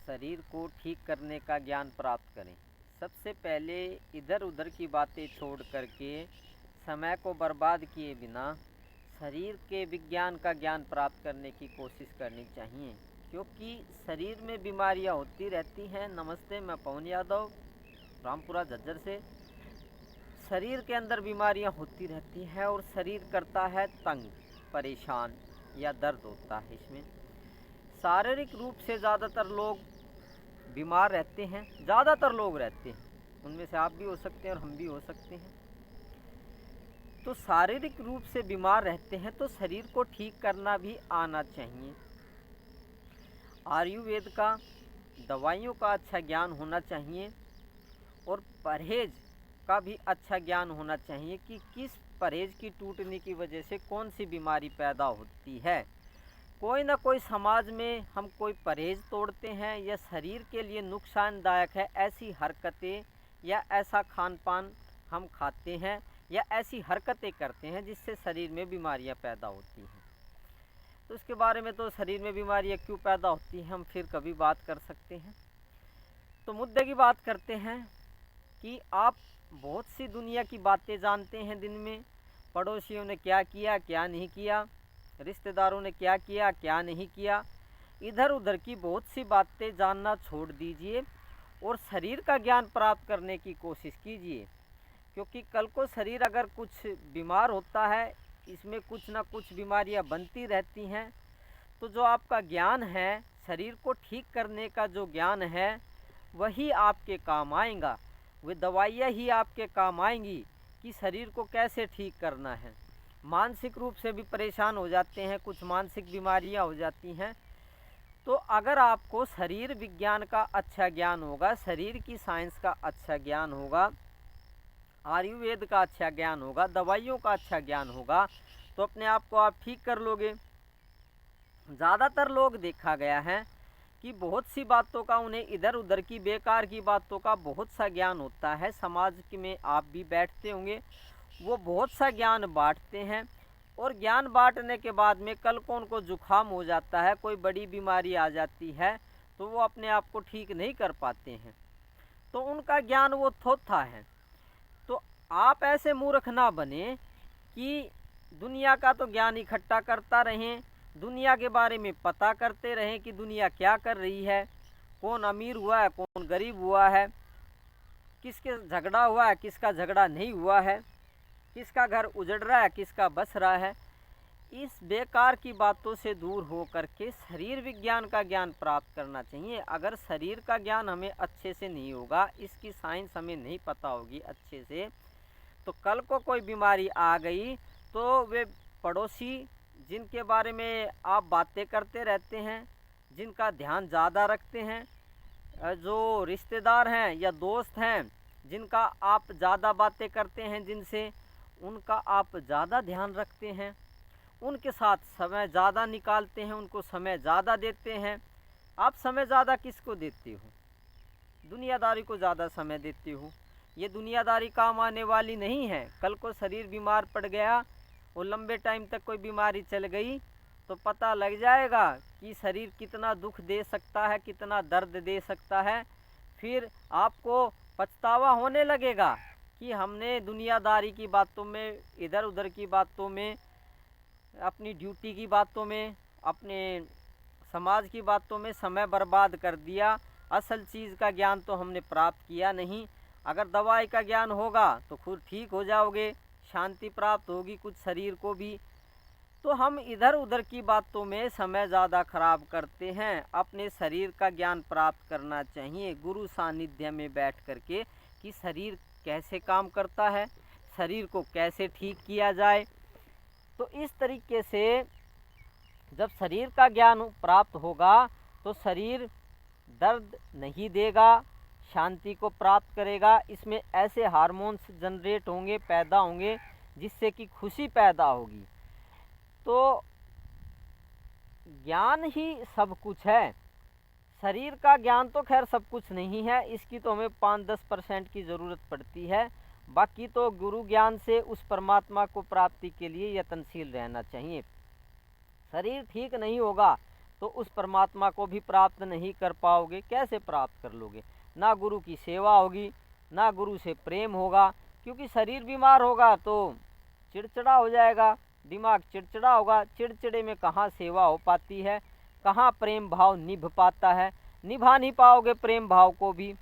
शरीर को ठीक करने का ज्ञान प्राप्त करें। सबसे पहले इधर उधर की बातें छोड़ करके समय को बर्बाद किए बिना शरीर के विज्ञान का ज्ञान प्राप्त करने की कोशिश करनी चाहिए, क्योंकि शरीर में बीमारियां होती रहती हैं। नमस्ते, मैं पवन यादव, रामपुरा झज्जर से। शरीर के अंदर बीमारियां होती रहती हैं और शरीर करता है तंग, परेशान या दर्द होता है। इसमें शारीरिक रूप से ज़्यादातर लोग बीमार रहते हैं, ज़्यादातर लोग रहते हैं, उनमें से आप भी हो सकते हैं और हम भी हो सकते हैं। तो शारीरिक रूप से बीमार रहते हैं तो शरीर को ठीक करना भी आना चाहिए। आयुर्वेद का, दवाइयों का अच्छा ज्ञान होना चाहिए और परहेज का भी अच्छा ज्ञान होना चाहिए कि किस परहेज की टूटने की वजह से कौन सी बीमारी पैदा होती है। कोई ना कोई समाज में हम कोई परहेज तोड़ते हैं या शरीर के लिए नुकसानदायक है ऐसी हरकतें या ऐसा खान पान हम खाते हैं या ऐसी हरकतें करते हैं जिससे शरीर में बीमारियां पैदा होती हैं। तो इसके बारे में, तो शरीर में बीमारियां क्यों पैदा होती हैं, हम फिर कभी बात कर सकते हैं। तो मुद्दे की बात करते हैं कि आप बहुत सी दुनिया की बातें जानते हैं दिन में। पड़ोसियों ने क्या किया, क्या नहीं किया, रिश्तेदारों ने क्या किया, क्या नहीं किया, इधर उधर की बहुत सी बातें जानना छोड़ दीजिए और शरीर का ज्ञान प्राप्त करने की कोशिश कीजिए। क्योंकि कल को शरीर अगर कुछ बीमार होता है, इसमें कुछ ना कुछ बीमारियां बनती रहती हैं, तो जो आपका ज्ञान है, शरीर को ठीक करने का जो ज्ञान है, वही आपके काम आएगा। वे दवाइयाँ ही आपके काम आएंगी कि शरीर को कैसे ठीक करना है। मानसिक रूप से भी परेशान हो जाते हैं, कुछ मानसिक बीमारियां हो जाती हैं। तो अगर आपको शरीर विज्ञान का अच्छा ज्ञान होगा, शरीर की साइंस का अच्छा ज्ञान होगा, आयुर्वेद का अच्छा ज्ञान होगा, दवाइयों का अच्छा ज्ञान होगा, तो अपने आप को आप ठीक कर लोगे। ज़्यादातर लोग देखा गया है कि बहुत सी बातों का, उन्हें इधर उधर की बेकार की बातों का बहुत सा ज्ञान होता है। समाज में आप भी बैठते होंगे, वो बहुत सा ज्ञान बांटते हैं और ज्ञान बांटने के बाद में कल को उनको जुखाम हो जाता है, कोई बड़ी बीमारी आ जाती है, तो वो अपने आप को ठीक नहीं कर पाते हैं। तो उनका ज्ञान वो थोथा है। तो आप ऐसे मूर्ख ना बने कि दुनिया का तो ज्ञान इकट्ठा करता रहें, दुनिया के बारे में पता करते रहें कि दुनिया क्या कर रही है, कौन अमीर हुआ है, कौन गरीब हुआ है, किसके झगड़ा हुआ है, किसका झगड़ा नहीं हुआ है, किसका घर उजड़ रहा है, किसका बस रहा है। इस बेकार की बातों से दूर हो करके शरीर विज्ञान का ज्ञान प्राप्त करना चाहिए। अगर शरीर का ज्ञान हमें अच्छे से नहीं होगा, इसकी साइंस हमें नहीं पता होगी अच्छे से, तो कल को कोई बीमारी आ गई तो वे पड़ोसी जिनके बारे में आप बातें करते रहते हैं, जिनका ध्यान ज़्यादा रखते हैं, जो रिश्तेदार हैं या दोस्त हैं जिनका आप ज़्यादा बातें करते हैं, जिनसे उनका आप ज़्यादा ध्यान रखते हैं, उनके साथ समय ज़्यादा निकालते हैं, उनको समय ज़्यादा देते हैं। आप समय ज़्यादा किसको देते हो? दुनियादारी को ज़्यादा समय देते हो। ये दुनियादारी काम आने वाली नहीं है। कल को शरीर बीमार पड़ गया और लंबे टाइम तक कोई बीमारी चल गई तो पता लग जाएगा कि शरीर कितना दुख दे सकता है, कितना दर्द दे सकता है। फिर आपको पछतावा होने लगेगा कि हमने दुनियादारी की बातों में, इधर उधर की बातों में, अपनी ड्यूटी की बातों में, अपने समाज की बातों में समय बर्बाद कर दिया। असल चीज़ का ज्ञान तो हमने प्राप्त किया नहीं। अगर दवाई का ज्ञान होगा तो खुद ठीक हो जाओगे, शांति प्राप्त होगी कुछ शरीर को भी। तो हम इधर उधर की बातों में समय ज़्यादा खराब करते हैं। अपने शरीर का ज्ञान प्राप्त करना चाहिए गुरु सानिध्य में बैठ करके कि शरीर कैसे काम करता है, शरीर को कैसे ठीक किया जाए। तो इस तरीके से जब शरीर का ज्ञान प्राप्त होगा तो शरीर दर्द नहीं देगा, शांति को प्राप्त करेगा। इसमें ऐसे हार्मोन्स जनरेट होंगे, पैदा होंगे, जिससे कि खुशी पैदा होगी। तो ज्ञान ही सब कुछ है। शरीर का ज्ञान तो खैर सब कुछ नहीं है, इसकी तो हमें 5-10% की ज़रूरत पड़ती है। बाकी तो गुरु ज्ञान से उस परमात्मा को प्राप्ति के लिए यत्नशील रहना चाहिए। शरीर ठीक नहीं होगा तो उस परमात्मा को भी प्राप्त नहीं कर पाओगे। कैसे प्राप्त कर लोगे? ना गुरु की सेवा होगी, ना गुरु से प्रेम होगा, क्योंकि शरीर बीमार होगा तो चिड़चिड़ा हो जाएगा, दिमाग चिड़चिड़ा होगा। चिड़चिड़े में कहाँ सेवा हो पाती है, कहाँ प्रेम भाव निभ पाता है? निभा नहीं पाओगे प्रेम भाव को भी।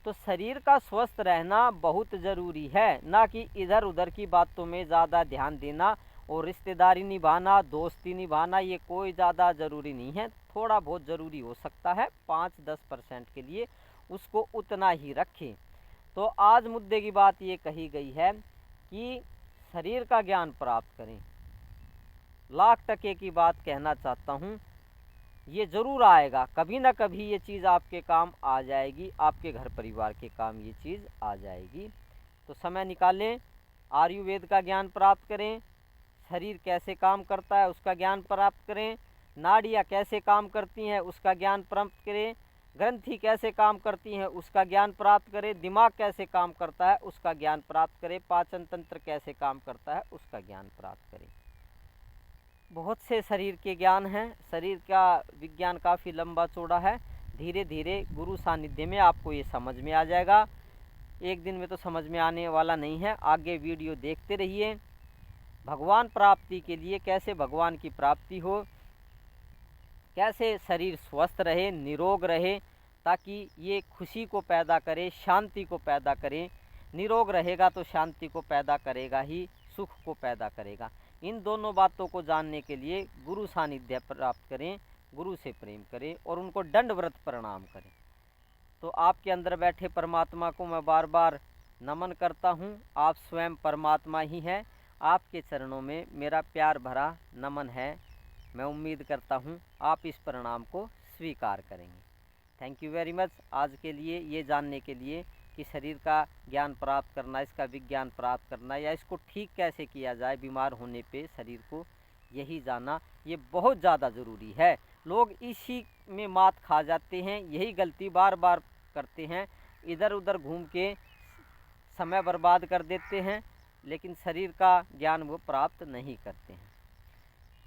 तो शरीर का स्वस्थ रहना बहुत ज़रूरी है, ना कि इधर उधर की बातों में ज़्यादा ध्यान देना और रिश्तेदारी निभाना, दोस्ती निभाना, ये कोई ज़्यादा ज़रूरी नहीं है। थोड़ा बहुत ज़रूरी हो सकता है 5-10% के लिए, उसको उतना ही रखें। तो आज मुद्दे की बात ये कही गई है कि शरीर का ज्ञान प्राप्त करें। लाख टके की बात कहना चाहता हूँ, ये ज़रूर आएगा, कभी ना कभी ये चीज़ आपके काम आ जाएगी, आपके घर परिवार के काम ये चीज़ आ जाएगी। तो समय निकालें, आयुर्वेद का ज्ञान प्राप्त करें, शरीर कैसे काम करता है उसका ज्ञान प्राप्त करें, नाड़ियाँ कैसे काम करती हैं उसका ज्ञान प्राप्त करें, ग्रंथि कैसे काम करती हैं उसका ज्ञान प्राप्त करें, दिमाग कैसे काम करता है उसका ज्ञान प्राप्त करें, पाचन तंत्र कैसे काम करता है उसका ज्ञान प्राप्त करें। बहुत से शरीर के ज्ञान हैं, शरीर का विज्ञान काफ़ी लंबा चौड़ा है। धीरे धीरे गुरु सानिध्य में आपको ये समझ में आ जाएगा। एक दिन में तो समझ में आने वाला नहीं है, आगे वीडियो देखते रहिए। भगवान प्राप्ति के लिए कैसे भगवान की प्राप्ति हो, कैसे शरीर स्वस्थ रहे, निरोग रहे, ताकि ये खुशी को पैदा करे, शांति को पैदा करे। निरोग रहेगा तो शांति को पैदा करेगा ही, सुख को पैदा करेगा। इन दोनों बातों को जानने के लिए गुरु सानिध्य प्राप्त करें, गुरु से प्रेम करें और उनको दंडवत प्रणाम करें। तो आपके अंदर बैठे परमात्मा को मैं बार बार नमन करता हूँ। आप स्वयं परमात्मा ही हैं। आपके चरणों में मेरा प्यार भरा नमन है। मैं उम्मीद करता हूँ आप इस प्रणाम को स्वीकार करेंगे। Thank you very much. आज के लिए ये जानने के लिए कि शरीर का ज्ञान प्राप्त करना, इसका विज्ञान प्राप्त करना या इसको ठीक कैसे किया जाए बीमार होने पे शरीर को, यही जाना ये बहुत ज़्यादा ज़रूरी है। लोग इसी में मात खा जाते हैं, यही गलती बार बार करते हैं, इधर उधर घूम के समय बर्बाद कर देते हैं, लेकिन शरीर का ज्ञान वो प्राप्त नहीं करते हैं।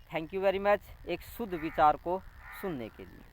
थैंक यू वेरी मच एक शुद्ध विचार को सुनने के लिए।